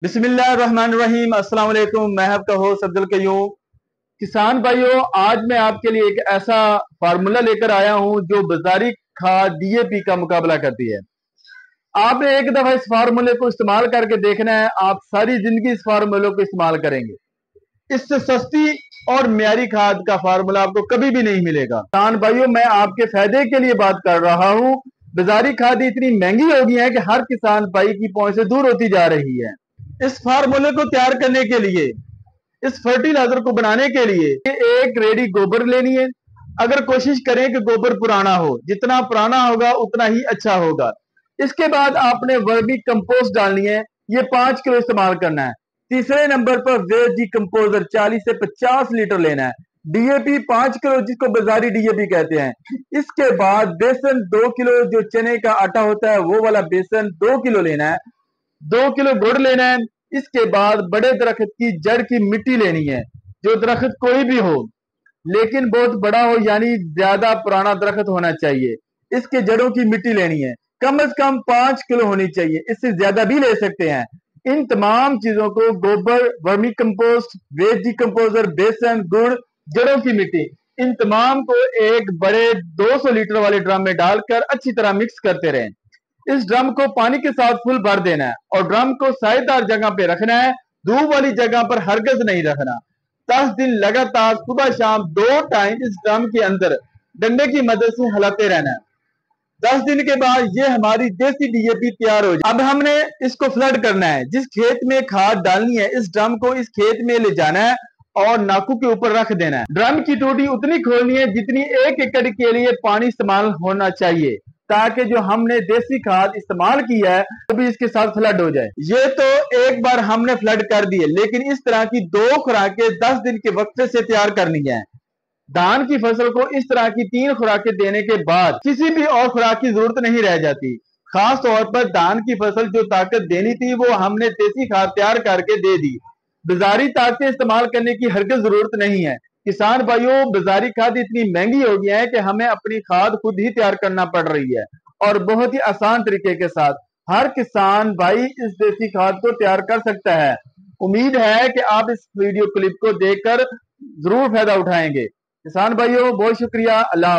बिस्मिल्लाहिर्रहमानिर्रहीम। अस्सलाम वालेकुम। मैं आपका होस्ट अब्दुल कयूम। किसान भाइयों, आज मैं आपके लिए एक ऐसा फार्मूला लेकर आया हूं जो बाजारी खाद डीएपी का मुकाबला करती है। आपने एक दफा इस फार्मूले को इस्तेमाल करके देखना है, आप सारी जिंदगी इस फार्मूले को इस्तेमाल करेंगे। इससे सस्ती और म्यारी खाद का फार्मूला आपको कभी भी नहीं मिलेगा। किसान भाइयों, मैं आपके फायदे के लिए बात कर रहा हूं। बाजारी खाद इतनी महंगी हो गई है कि हर किसान भाई की पहुंच से दूर होती जा रही है। इस फार्मूले को तैयार करने के लिए, इस फर्टिलाइजर को बनाने के लिए एक रेडी गोबर लेनी है। अगर कोशिश करें कि गोबर पुराना हो, जितना पुराना होगा उतना ही अच्छा होगा। इसके बाद आपने वर्मी कंपोस्ट डालनी है, ये 5 किलो इस्तेमाल करना है। तीसरे नंबर पर वेस्ट डिकम्पोजर 40 से 50 लीटर लेना है। डीएपी 5 किलो, जिसको बाजारी डीएपी कहते हैं। इसके बाद बेसन 2 किलो, जो चने का आटा होता है वो वाला बेसन 2 किलो लेना है। 2 किलो गुड़ लेना है। इसके बाद बड़े दरख्त की जड़ की मिट्टी लेनी है। जो दरख्त कोई भी हो, लेकिन बहुत बड़ा हो, यानी ज्यादा पुराना दरख्त होना चाहिए। इसके जड़ों की मिट्टी लेनी है, कम से कम 5 किलो होनी चाहिए, इससे ज्यादा भी ले सकते हैं। इन तमाम चीजों को गोबर, वर्मी कंपोस्ट, वेस्ट डिकम्पोजर, बेसन, गुड़, जड़ों की मिट्टी, इन तमाम को एक बड़े 200 लीटर वाले ड्रम में डालकर अच्छी तरह मिक्स करते रहें। इस ड्रम को पानी के साथ फुल भर देना है और ड्रम को सायेदार जगह पे रखना है, धूप वाली जगह पर हरगिज नहीं रखना। 10 दिन लगातार सुबह शाम 2 टाइम इस ड्रम के अंदर डंडे की मदद से हिलाते रहना है। 10 दिन के बाद ये हमारी देसी डीएपी तैयार हो जाए। अब हमने इसको फ्लड करना है। जिस खेत में खाद डालनी है, इस ड्रम को इस खेत में ले जाना है और नाकू के ऊपर रख देना है। ड्रम की टोटी उतनी खोलनी है जितनी 1 एकड़ के लिए पानी इस्तेमाल होना चाहिए, ताकि जो हमने देसी खाद इस्तेमाल की है वो भी इसके साथ फ्लड हो जाए। ये तो एक बार हमने फ्लड कर दिए, लेकिन इस तरह की 2 खुराकें 10 दिन के वक्फे से तैयार करनी है। धान की फसल को इस तरह की 3 खुराकें देने के बाद किसी भी और खुराक की जरूरत नहीं रह जाती। खास तौर पर धान की फसल जो ताकत देनी थी वो हमने देसी खाद तैयार करके दे दी। बाजारी ताकतें इस्तेमाल करने की हरगिज जरूरत नहीं है। किसान भाइयों, बाजारी खाद इतनी महंगी हो गई है कि हमें अपनी खाद खुद ही तैयार करना पड़ रही है, और बहुत ही आसान तरीके के साथ। हर किसान भाई इस देसी खाद को तैयार कर सकता है। उम्मीद है कि आप इस वीडियो क्लिप को देखकर जरूर फायदा उठाएंगे। किसान भाइयों, बहुत शुक्रिया। अल्लाह।